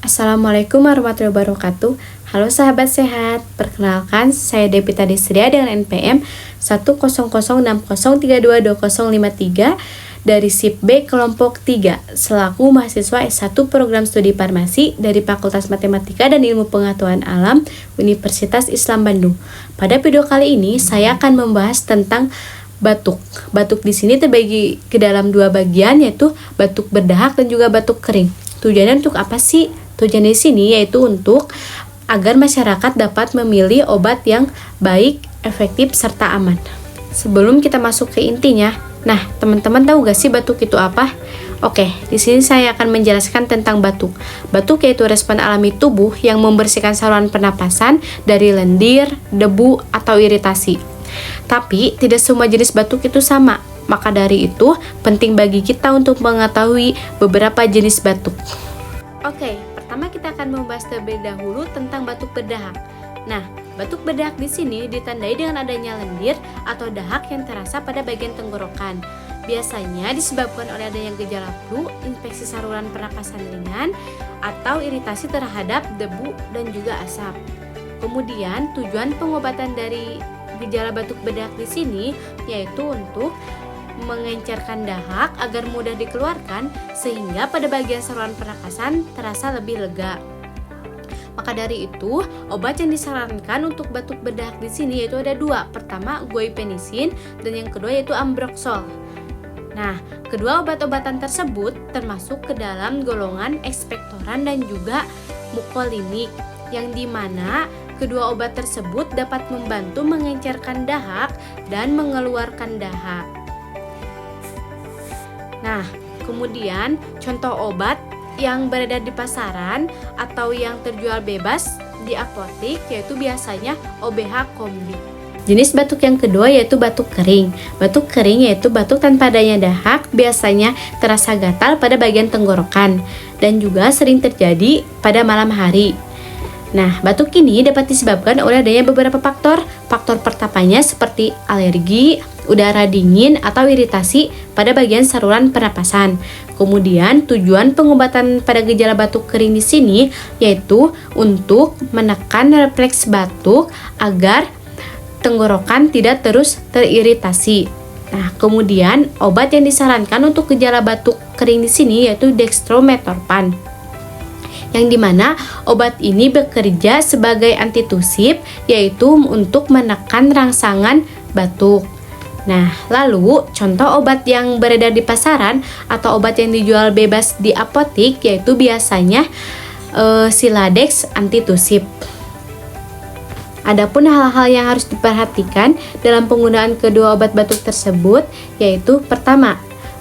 Assalamualaikum warahmatullahi wabarakatuh. Halo sahabat sehat, perkenalkan saya Devita Desria dengan NPM 10060322053 dari SIP B kelompok 3 selaku mahasiswa S1 program studi farmasi dari Fakultas Matematika dan Ilmu Pengetahuan Alam Universitas Islam Bandung. Pada video kali ini saya akan membahas tentang batuk. Batuk di sini terbagi ke dalam dua bagian, yaitu batuk berdahak dan juga batuk kering. Tujuannya untuk apa sih? Tujuan di sini yaitu untuk agar masyarakat dapat memilih obat yang baik, efektif, serta aman. Sebelum kita masuk ke intinya, nah teman-teman tahu gak sih batuk itu apa? Oke, di sini saya akan menjelaskan tentang batuk. Batuk yaitu respon alami tubuh yang membersihkan saluran pernapasan dari lendir, debu, atau iritasi. Tapi tidak semua jenis batuk itu sama. Maka dari itu, penting bagi kita untuk mengetahui beberapa jenis batuk. Oke, pertama kita akan membahas terlebih dahulu tentang batuk berdahak. Nah, batuk berdahak di sini ditandai dengan adanya lendir atau dahak yang terasa pada bagian tenggorokan. Biasanya disebabkan oleh adanya gejala flu, infeksi saluran pernapasan ringan, atau iritasi terhadap debu dan juga asap. Kemudian, tujuan pengobatan dari gejala batuk berdahak di sini yaitu untuk mengencerkan dahak agar mudah dikeluarkan sehingga pada bagian saluran pernapasan terasa lebih lega. Maka dari itu, obat yang disarankan untuk batuk berdahak di sini yaitu ada dua. Pertama, guaifenesin dan yang kedua yaitu ambroxol. Nah, kedua obat-obatan tersebut termasuk ke dalam golongan ekspektoran dan juga mukolinik, yang dimana kedua obat tersebut dapat membantu mengencerkan dahak dan mengeluarkan dahak. Nah, kemudian contoh obat yang beredar di pasaran atau yang terjual bebas di apotek yaitu biasanya OBH Kombi. Jenis batuk yang kedua yaitu batuk kering. Batuk kering yaitu batuk tanpa adanya dahak, biasanya terasa gatal pada bagian tenggorokan dan juga sering terjadi pada malam hari. Nah, batuk ini dapat disebabkan oleh adanya beberapa faktor. Faktor pertamanya seperti alergi, udara dingin, atau iritasi pada bagian saluran pernapasan. Kemudian, tujuan pengobatan pada gejala batuk kering di sini yaitu untuk menekan refleks batuk agar tenggorokan tidak terus teriritasi. Nah, kemudian obat yang disarankan untuk gejala batuk kering di sini yaitu dextrometorphan, yang dimana obat ini bekerja sebagai antitusif yaitu untuk menekan rangsangan batuk. Nah, lalu contoh obat yang beredar di pasaran atau obat yang dijual bebas di apotek yaitu biasanya Siladex antitusif. Adapun hal-hal yang harus diperhatikan dalam penggunaan kedua obat batuk tersebut yaitu pertama,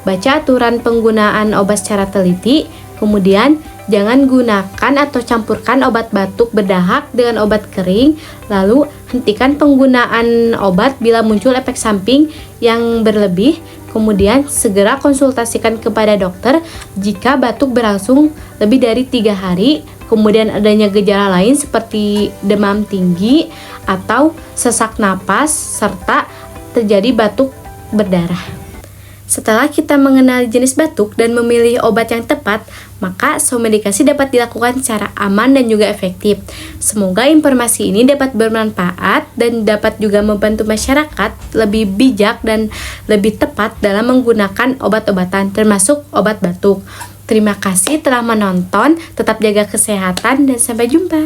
baca aturan penggunaan obat secara teliti, kemudian jangan gunakan atau campurkan obat batuk berdahak dengan obat kering, lalu hentikan penggunaan obat bila muncul efek samping yang berlebih, kemudian segera konsultasikan kepada dokter jika batuk berlangsung lebih dari 3 hari, kemudian adanya gejala lain seperti demam tinggi atau sesak napas, serta terjadi batuk berdarah. Setelah kita mengenali jenis batuk dan memilih obat yang tepat, maka somedikasi dapat dilakukan secara aman dan juga efektif. Semoga informasi ini dapat bermanfaat dan dapat juga membantu masyarakat lebih bijak dan lebih tepat dalam menggunakan obat-obatan termasuk obat batuk. Terima kasih telah menonton, tetap jaga kesehatan dan sampai jumpa.